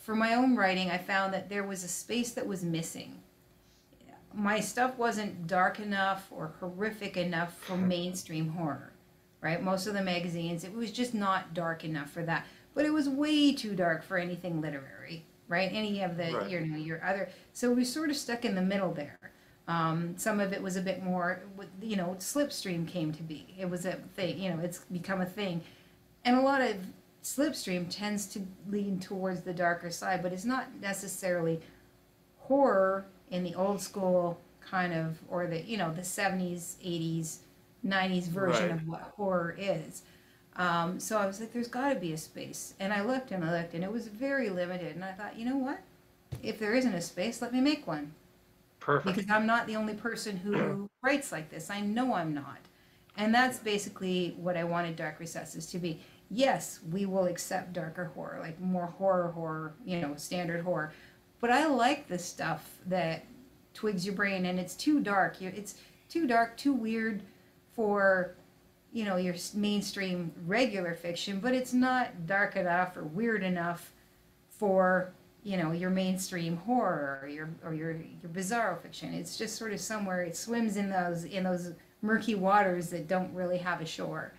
for my own writing, I found that there was a space that was missing. My stuff wasn't dark enough or horrific enough for mainstream horror, right? Most of the magazines, it was just not dark enough for that. But it was way too dark for anything literary, right? Any of the, Right. your other. So we sort of stuck in the middle there. Some of it was a bit more, Slipstream came to be. It was a thing, it's become a thing. And a lot of Slipstream tends to lean towards the darker side, but it's not necessarily horror in the old school kind of, or the 70s, 80s, 90s version Right. of what horror is. So I was like, there's got to be a space. And I looked, and it was very limited. And I thought, you know what? If there isn't a space, let me make one. Perfect. Because I'm not the only person who writes like this. I know I'm not. And that's basically what I wanted Dark Recesses to be. Yes, we will accept darker horror, like more horror, standard horror. But I like the stuff that twigs your brain, and it's too dark. It's too dark, too weird for, your mainstream regular fiction, but it's not dark enough or weird enough for, your mainstream horror or your bizarro fiction. It's just sort of somewhere it swims in those murky waters that don't really have a shore.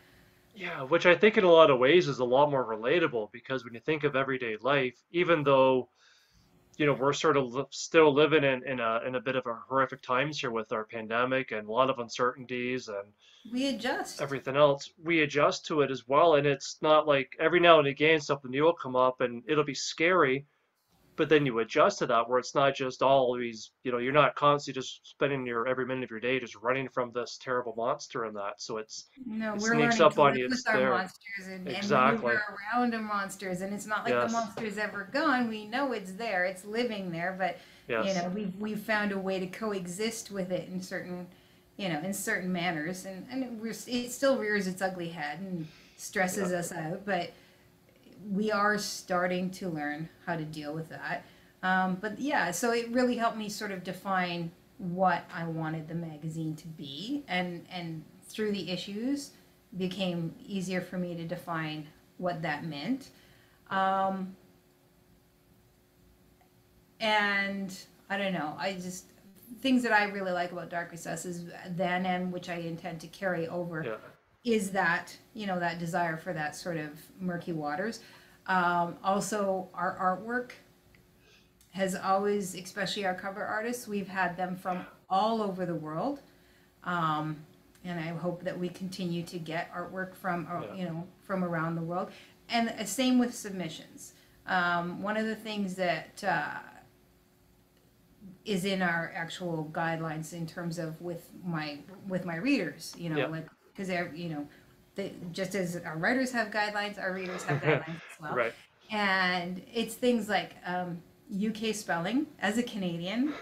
Yeah, which I think in a lot of ways is a lot more relatable because when you think of everyday life, even though, we're sort of still living in a bit of a horrific times here with our pandemic and a lot of uncertainties and We adjust. everything else, we adjust to it as well. And it's not like every now and again something new will come up and it'll be scary, but then you adjust to that where it's not just always, you're not constantly just spending your every minute of your day just running from this terrible monster and that. So No, it we're sneaks learning up to on live you. with It's our there. monsters and maneuver Exactly. around the monsters. And it's not like the Yes. monster's ever gone. We know it's there. It's living there, but Yes. we've found a way to coexist with it in certain manners. And it still rears its ugly head and Yeah. stresses us out, but we are starting to learn how to deal with that. But yeah, so it really helped me sort of define what I wanted the magazine to be, and through the issues, became easier for me to define what that meant. Um, and I don't know, I just things that I really like about Dark Recesses then, and which I intend to carry over, Yeah. is that that desire for that sort of murky waters. Also, our artwork has always, especially our cover artists, we've had them from all over the world. Um, and I hope that we continue to get artwork from, Yeah. from around the world. And same with submissions. One of the things that is in our actual guidelines in terms of with my readers, Yeah. like because just as our writers have guidelines, our readers have guidelines as well. Right. And it's things like UK spelling as a Canadian,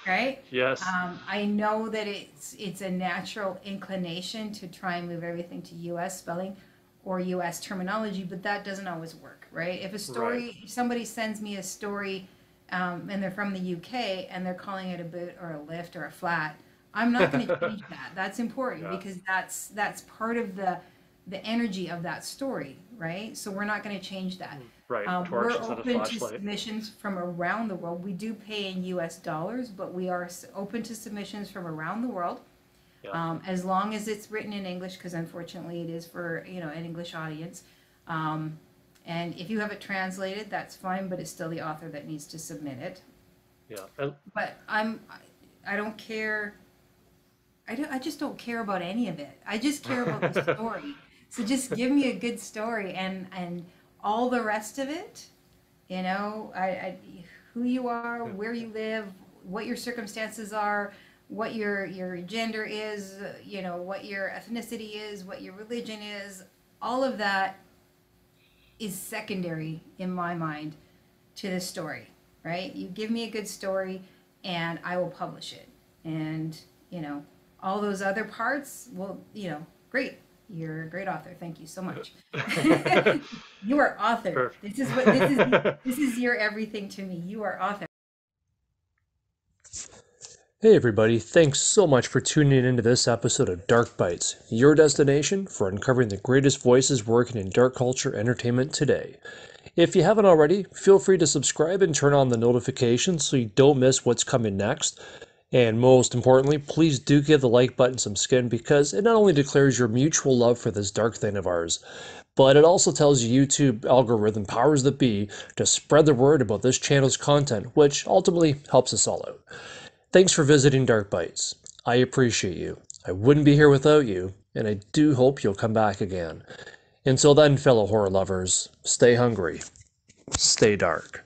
right? Yes. I know that it's a natural inclination to try and move everything to US spelling or US terminology, but that doesn't always work, right? Right. If somebody sends me a story, and they're from the UK and they're calling it a boot or a lift or a flat, I'm not going to change that. That's important Yeah. because that's part of the energy of that story, right? So we're not going to change that. Right. We're Torch instead of open to flashlight. submissions from around the world. We do pay in US dollars, but we are open to submissions from around the world, Yeah. as long as it's written in English, because unfortunately it is for an English audience. Um, and if you have it translated, that's fine, but it's still the author that needs to submit it. Yeah. But I don't care. I just don't care about any of it. I just care about the story. So just give me a good story, and all the rest of it, who you are, where you live, what your circumstances are, what your gender is, what your ethnicity is, what your religion is, all of that is secondary in my mind to the story, right? You give me a good story and I will publish it. And, all those other parts, well, great. You're a great author. Thank you so much. You are author. Perfect. This is your everything to me. You are author. Hey everybody, thanks so much for tuning into this episode of Dark Bites, your destination for uncovering the greatest voices working in dark culture entertainment today. If you haven't already, feel free to subscribe and turn on the notifications so you don't miss what's coming next. And most importantly, please do give the like button some skin because it not only declares your mutual love for this dark thing of ours, but it also tells YouTube algorithm powers that be to spread the word about this channel's content, which ultimately helps us all out. Thanks for visiting Dark Bites. I appreciate you. I wouldn't be here without you, and I do hope you'll come back again. Until then, fellow horror lovers, stay hungry, stay dark.